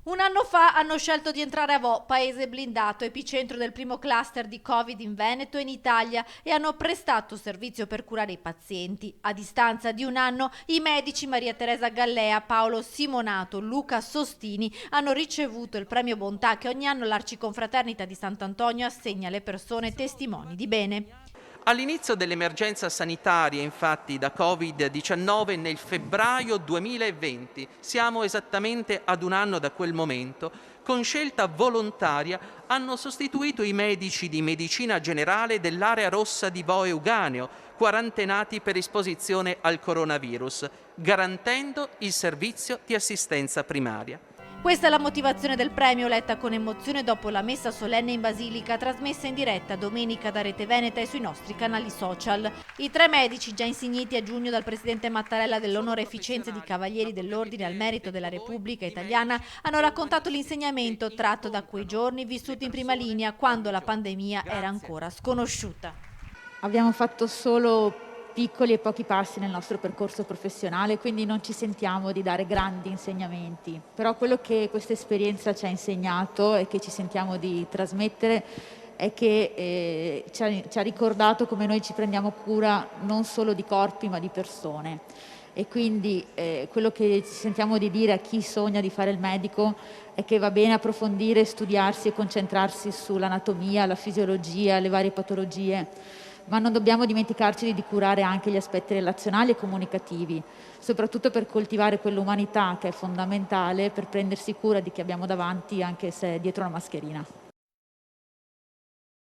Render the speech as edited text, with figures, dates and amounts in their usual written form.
Un anno fa hanno scelto di entrare a Vo, paese blindato, epicentro del primo cluster di Covid in Veneto e in Italia, e hanno prestato servizio per curare i pazienti. A distanza di un anno, i medici Maria Teresa Gallea, Paolo Simonato, Luca Sostini hanno ricevuto il premio Bontà che ogni anno l'Arciconfraternita di Sant'Antonio assegna alle persone testimoni di bene. All'inizio dell'emergenza sanitaria, infatti, da Covid-19 nel febbraio 2020, siamo esattamente ad un anno da quel momento, con scelta volontaria hanno sostituito i medici di medicina generale dell'area rossa di Vo Euganeo, quarantenati per esposizione al coronavirus, garantendo il servizio di assistenza primaria. Questa è la motivazione del premio, letta con emozione dopo la messa solenne in Basilica, trasmessa in diretta domenica da Rete Veneta e sui nostri canali social. I 3 medici, già insigniti a giugno dal presidente Mattarella dell'onoreficenza di Cavalieri dell'Ordine al Merito della Repubblica Italiana, hanno raccontato l'insegnamento tratto da quei giorni vissuti in prima linea quando la pandemia era ancora sconosciuta. Abbiamo fatto solo piccoli e pochi passi nel nostro percorso professionale, quindi non ci sentiamo di dare grandi insegnamenti. Però quello che questa esperienza ci ha insegnato e che ci sentiamo di trasmettere è che ci ha ricordato come noi ci prendiamo cura non solo di corpi ma di persone. E quindi quello che ci sentiamo di dire a chi sogna di fare il medico è che va bene approfondire, studiarsi e concentrarsi sull'anatomia, la fisiologia, le varie patologie, ma non dobbiamo dimenticarci di curare anche gli aspetti relazionali e comunicativi, soprattutto per coltivare quell'umanità che è fondamentale per prendersi cura di chi abbiamo davanti, anche se è dietro la mascherina.